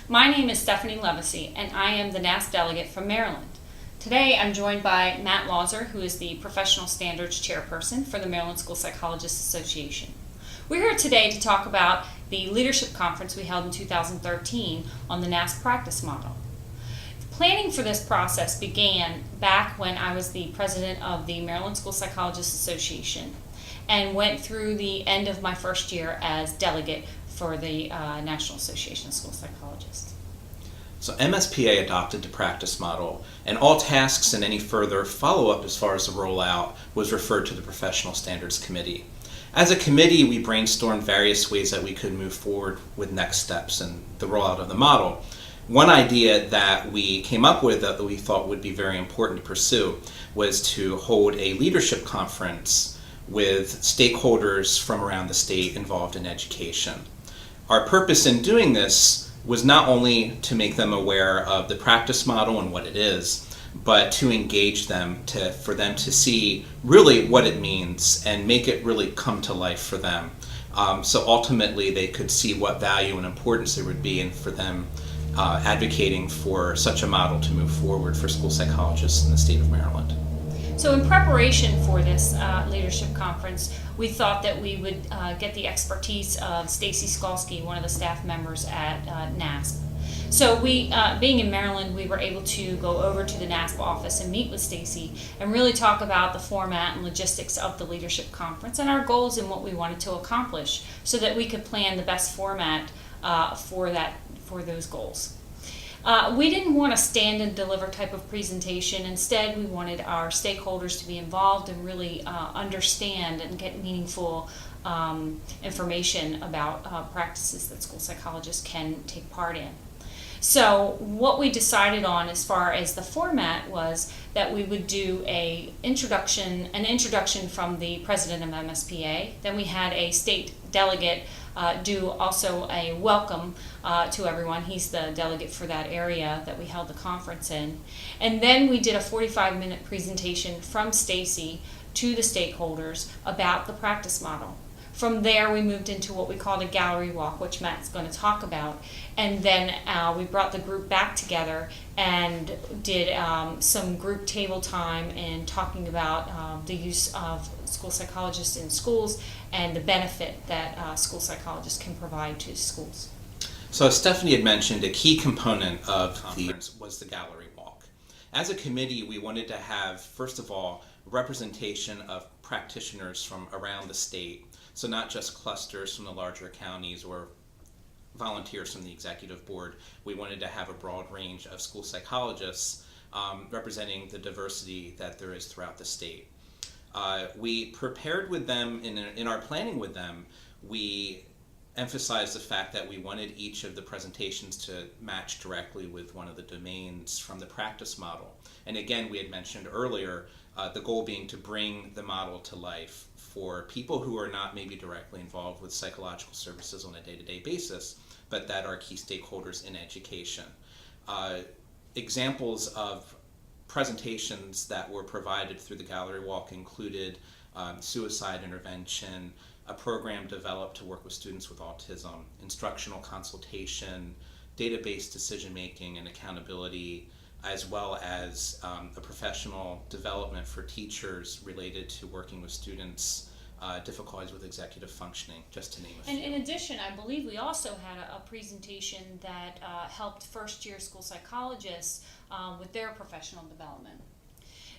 My name is Stephanie Levesey, and I am the NASP delegate from Maryland. Today I'm joined by Matt Lauser, who is the Professional Standards Chairperson for the Maryland School Psychologists Association. We're here today to talk about the leadership conference we held in 2013 on the NASP practice model. Planning for this process began back when I was the president of the Maryland School Psychologists Association and went through the end of my first year as delegate for the National Association of School Psychologists. So MSPA adopted the practice model, and all tasks and any further follow-up as far as the rollout was referred to the Professional Standards Committee. As a committee, we brainstormed various ways that we could move forward with next steps in the rollout of the model. One idea that we came up with that we thought would be very important to pursue was to hold a leadership conference with stakeholders from around the state involved in education. Our purpose in doing this was not only to make them aware of the practice model and what it is, but to engage them, for them to see really what it means and make it really come to life for them. So ultimately they could see what value and importance there would be in for them advocating for such a model to move forward for school psychologists in the state of Maryland. So in preparation for this leadership conference, we thought that we would get the expertise of Stacy Skalski, one of the staff members at NASP. So we, being in Maryland, we were able to go over to the NASP office and meet with Stacy and really talk about the format and logistics of the leadership conference and our goals and what we wanted to accomplish so that we could plan the best format for those goals. We didn't want a stand and deliver type of presentation. Instead, we wanted our stakeholders to be involved and really understand and get meaningful information about practices that school psychologists can take part in. So what we decided on as far as the format was that we would do an introduction from the president of MSPA. Then we had a state delegate do also a welcome to everyone. He's the delegate for that area that we held the conference in. And then we did a 45-minute presentation from Stacy to the stakeholders about the practice model. From there, we moved into what we called a gallery walk, which Matt's going to talk about. And then we brought the group back together and did some group table time and talking about the use of school psychologists in schools and the benefit that school psychologists can provide to schools. So as Stephanie had mentioned, a key component of the conference was the gallery walk. As a committee, we wanted to have, first of all, representation of practitioners from around the state. So not just clusters from the larger counties or volunteers from the executive board. We wanted to have a broad range of school psychologists representing the diversity that there is throughout the state. We prepared with them, in our planning with them, we emphasized the fact that we wanted each of the presentations to match directly with one of the domains from the practice model. And again, we had mentioned earlier, the goal being to bring the model to life for people who are not maybe directly involved with psychological services on a day-to-day basis, but that are key stakeholders in education. Examples of presentations that were provided through the gallery walk included suicide intervention, a program developed to work with students with autism, instructional consultation, database decision-making and accountability, as well as a professional development for teachers related to working with students, difficulties with executive functioning, just to name a few. And in addition, I believe we also had a presentation that helped first-year school psychologists with their professional development.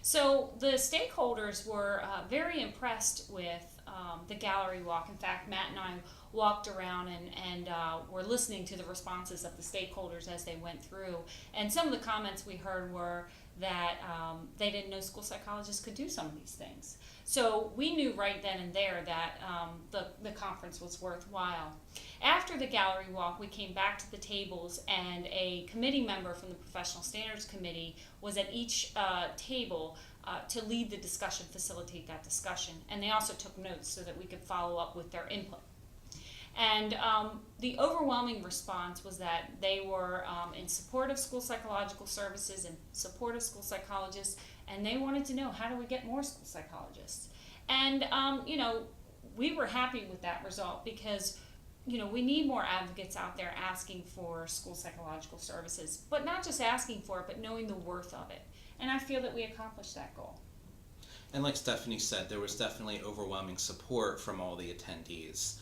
So the stakeholders were very impressed with the gallery walk. In fact, Matt and I walked around and were listening to the responses of the stakeholders as they went through. And some of the comments we heard were that they didn't know school psychologists could do some of these things. So we knew right then and there that the conference was worthwhile. After the gallery walk, we came back to the tables, and a committee member from the Professional Standards Committee was at each table to lead the discussion, facilitate that discussion. And they also took notes so that we could follow up with their input. And the overwhelming response was that they were in support of school psychological services, in support of school psychologists, and they wanted to know, how do we get more school psychologists? And, we were happy with that result because we need more advocates out there asking for school psychological services, but not just asking for it, but knowing the worth of it. And I feel that we accomplished that goal. And like Stephanie said, there was definitely overwhelming support from all the attendees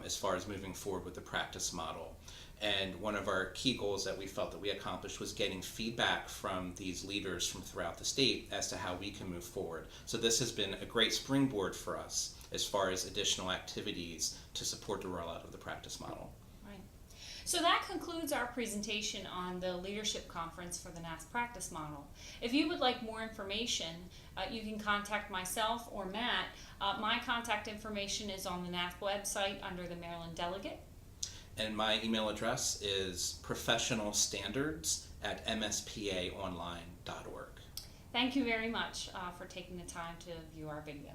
as far as moving forward with the practice model. And one of our key goals that we felt that we accomplished was getting feedback from these leaders from throughout the state as to how we can move forward. So this has been a great springboard for us as far as additional activities to support the rollout of the practice model. Right. So that concludes our presentation on the Leadership Conference for the NASP Practice Model. If you would like more information, you can contact myself or Matt. My contact information is on the NASP website under the Maryland Delegate. And my email address is professionalstandards@mspaonline.org. Thank you very much for taking the time to view our video.